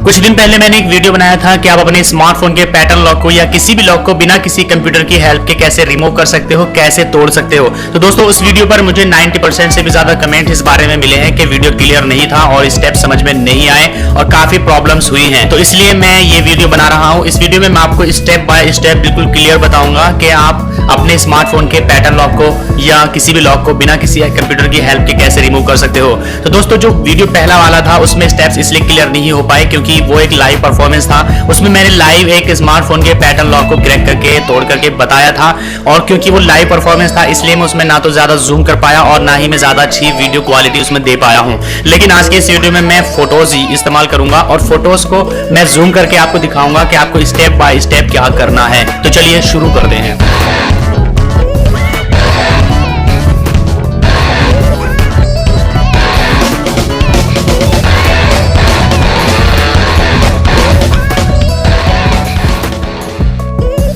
कुछ दिन पहले मैंने एक वीडियो बनाया था कि आप अपने स्मार्टफोन के पैटर्न लॉक को या किसी भी लॉक को बिना किसी कंप्यूटर की हेल्प के कैसे रिमूव कर सकते हो, कैसे तोड़ सकते हो। तो दोस्तों उस वीडियो पर मुझे 90% से भी ज्यादा कमेंट इस बारे में मिले हैं कि वीडियो क्लियर नहीं था और स्टेप समझ में नहीं आए और काफी प्रॉब्लम्स हुई हैं। तो इसलिए मैं ये वीडियो बना रहा हूँ। इस वीडियो में मैं आपको स्टेप बाय स्टेप बिल्कुल क्लियर बताऊंगा कि आप अपने स्मार्टफोन के पैटर्न लॉक को या किसी भी लॉक को बिना किसी कंप्यूटर की हेल्प के कैसे रिमूव कर सकते हो। तो दोस्तों जो वीडियो पहला वाला था उसमें स्टेप्स इसलिए क्लियर नहीं हो पाए क्योंकि वो एक लाइव परफॉर्मेंस था। उसमें मैंने लाइव एक स्मार्टफोन के पैटर्न लॉक को क्रैक करके तोड़ करके बताया था और क्योंकि वो लाइव परफॉर्मेंस था इसलिए मैं उसमें ना तो ज्यादा जूम कर पाया और ना ही मैं ज्यादा अच्छी वीडियो क्वालिटी उसमें दे पाया हूं। लेकिन आज के इस वीडियो में मैं फोटोज ही इस्तेमाल करूंगा और फोटोज को मैं जूम करके आपको दिखाऊंगा कि आपको स्टेप बाय स्टेप क्या करना है। तो चलिए शुरू करते हैं।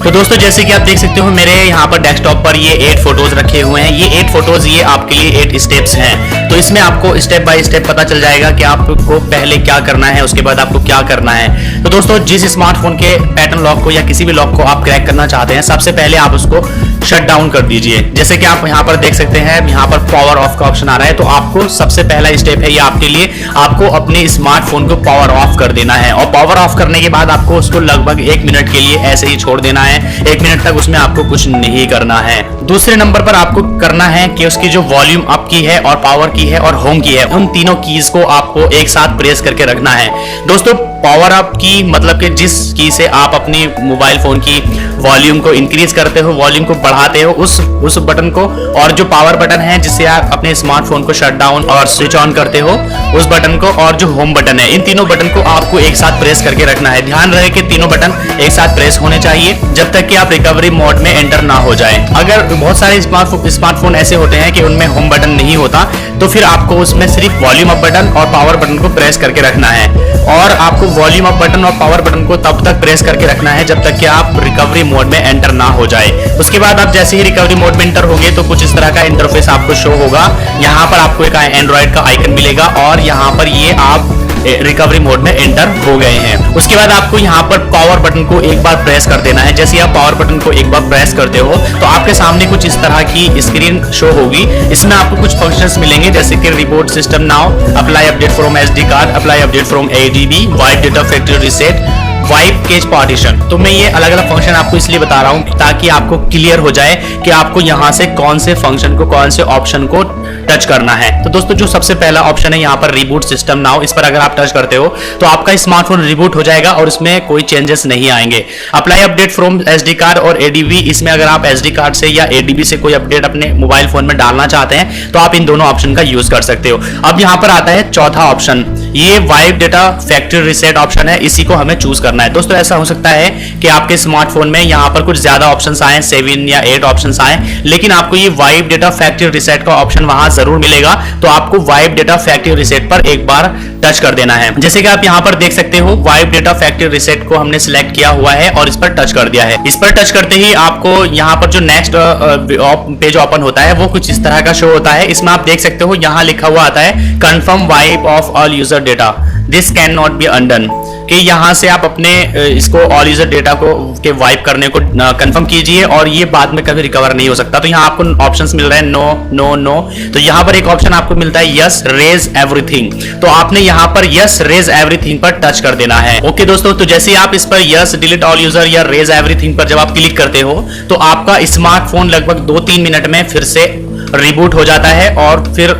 तो दोस्तों जैसे कि आप देख सकते हो मेरे यहाँ पर डेस्कटॉप पर ये 8 फोटोज रखे हुए हैं। ये 8 फोटोज ये आपके लिए 8 स्टेप्स हैं। तो इसमें आपको स्टेप बाय स्टेप पता चल जाएगा कि आपको पहले क्या करना है, उसके बाद आपको क्या करना है। तो दोस्तों जिस स्मार्टफोन के पैटर्न लॉक को या किसी भी लॉक को आप क्रैक करना चाहते हैं सबसे पहले आप उसको शट डाउन कर दीजिए। जैसे कि आप यहाँ पर देख सकते हैं यहाँ पर पावर ऑफ का ऑप्शन आ रहा है। तो आपको सबसे पहला स्टेप है ये आपके लिए, आपको अपने स्मार्टफोन को पावर ऑफ कर देना है और पावर ऑफ करने के बाद आपको उसको लगभग 1 मिनट के लिए ऐसे ही छोड़ देना है। 1 मिनट तक उसमें आपको कुछ नहीं करना है। दूसरे नंबर पर आपको करना है कि उसकी जो वॉल्यूम अप की है और पावर की है और होम की है उन तीनों कीज को आपको एक साथ प्रेस करके रखना है। दोस्तों पावर अप की मतलब कि जिस की से आप अपनी मोबाइल फोन की वॉल्यूम को इंक्रीज करते हो, वॉल्यूम को बढ़ाते हो, उस बटन को, और जो पावर बटन है जिससे आप अपने स्मार्टफोन को शट डाउन और स्विच ऑन करते हो उस बटन को, और जो होम बटन है, इन तीनों बटन को आपको एक साथ प्रेस करके रखना है। ध्यान रहे कि तीनों बटन एक साथ प्रेस होने चाहिए जब तक कि आप रिकवरी मोड में एंटर ना हो जाए। अगर बहुत सारे स्मार्टफोन ऐसे होते हैं कि उनमें होम बटन नहीं होता तो फिर आपको उसमें सिर्फ वॉल्यूम अप बटन और पावर बटन को प्रेस करके रखना है और आपको वॉल्यूम अप बटन और पावर बटन को तब तक प्रेस करके रखना है जब तक कि आप रिकवरी मोड में एंटर ना हो जाए। उसके बाद आप जैसे ही रिकवरी मोड में एंटर होंगे तो कुछ इस तरह का इंटरफेस आपको शो होगा। यहाँ पर आपको एक एंड्रॉइड का आइकन मिलेगा और यहाँ पर ये आप रिकवरी मोड में एंटर हो गए हैं। उसके बाद आपको यहाँ पर पावर बटन को एक बार प्रेस कर देना है। जैसे आप पावर बटन को एक बार प्रेस करते हो तो आपके सामने कुछ इस तरह की स्क्रीन शो होगी। इसमें आपको कुछ फंक्शंस मिलेंगे जैसे कि reboot system now, apply update from SD card, apply update from ADB, wipe data factory reset, wipe cache partition. तो मैं ये अलग अलग फंक्शन आपको इसलिए बता रहा हूं ताकि आपको क्लियर हो जाए कि आपको यहां से कौन से फंक्शन को, कौन से ऑप्शन को टच करना है। तो दोस्तों जो सबसे पहला ऑप्शन है यहाँ पर रिबूट सिस्टम नाउ, इस पर अगर आप टच करते हो तो आपका स्मार्टफोन रिबूट हो जाएगा और इसमें कोई चेंजेस नहीं आएंगे। Apply update from SD card और एडीबी, इसमें अगर आप एसडी कार्ड से या एडीबी से कोई अपडेट अपने मोबाइल फोन में डालना चाहते हैं तो आप इन दोनों ऑप्शन का यूज कर सकते हो। अब यहाँ पर आता है चौथा ऑप्शन, ये wipe data factory reset option है, इसी को हमें चूज करना है। दोस्तों ऐसा हो सकता है कि आपके स्मार्टफोन में यहाँ पर कुछ ज्यादा ऑप्शंस आए, 7 या 8 ऑप्शंस आए, लेकिन आपको ये वाइप डेटा फैक्ट्री रीसेट का ऑप्शन वहां जरूर मिलेगा। तो आपको वाइप डेटा फैक्ट्री रीसेट पर एक बार टच कर देना है। जैसे कि आप यहाँ पर देख सकते हो वाइप डेटा फैक्ट्री रीसेट को हमने सिलेक्ट किया हुआ है और इस पर टच कर दिया है। इस पर टच करते ही आपको यहाँ पर जो नेक्स्ट पेज ओपन होता है वो कुछ इस तरह का शो होता है। इसमें आप देख सकते हो यहाँ लिखा हुआ आता है confirm wipe off all user data, this can not be undone, कि यहाँ से आप अपने इसको ऑल यूजर डेटा को के वाइप करने को कंफर्म कीजिए और ये बाद में कभी रिकवर नहीं हो सकता। तो यहाँ आपको ऑप्शंस मिल रहे हैं नो नो नो। तो यहाँ पर एक ऑप्शन आपको मिलता है यस रेज एवरीथिंग, तो आपने यहाँ पर यस रेज एवरीथिंग पर टच कर देना है। ओके दोस्तों, तो जैसे आप इस पर यस डिलीट ऑल यूजर या रेज एवरीथिंग पर जब आप क्लिक करते हो तो आपका स्मार्टफोन लगभग 2-3 मिनट में फिर से रिबूट हो जाता है और फिर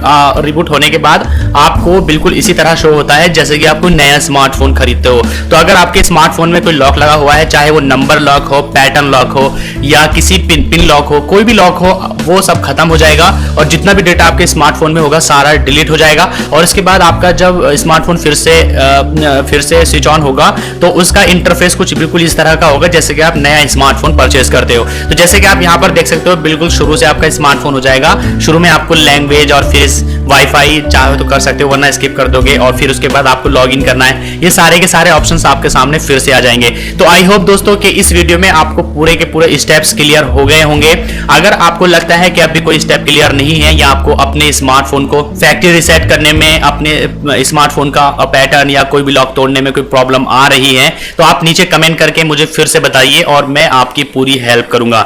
रिबूट होने के बाद आपको बिल्कुल इसी तरह शो होता है जैसे कि आप कोई नया स्मार्टफोन खरीदते हो। तो अगर आपके स्मार्टफोन में कोई लॉक लगा हुआ है, चाहे वो नंबर लॉक हो, पैटर्न लॉक हो या किसी पिन लॉक हो, कोई भी लॉक हो, वो सब खत्म हो जाएगा और जितना भी डेटा आपके स्मार्टफोन में होगा सारा डिलीट हो जाएगा। और इसके बाद आपका जब स्मार्टफोन फिर से स्विच ऑन होगा तो उसका इंटरफेस कुछ बिल्कुल इस तरह का होगा जैसे कि आप नया स्मार्टफोन परचेज करते हो। तो जैसे कि आप यहाँ पर देख सकते हो बिल्कुल शुरू से आपका स्मार्टफोन हो जाएगा शुरू में आपको लैंग्वेज और फिर वाईफाई चाहे तो कर सकते हो, वरना स्किप कर दोगे, और फिर उसके बाद आपको लॉगिन करना है। ये सारे के सारे ऑप्शंस आपके सामने फिर से आ जाएंगे। तो आई होप दोस्तों कि इस वीडियो में आपको पूरे के पूरे स्टेप्स क्लियर हो गए होंगे। अगर आपको लगता है कि अभी कोई स्टेप क्लियर नहीं है, या आपको अपने स्मार्टफोन को फैक्ट्री रीसेट करने में, अपने स्मार्टफोन का पैटर्न या कोई भी लॉक तोड़ने में कोई प्रॉब्लम आ रही है, तो आप नीचे कमेंट करके मुझे फिर से बताइए और मैं आपकी पूरी हेल्प करूंगा।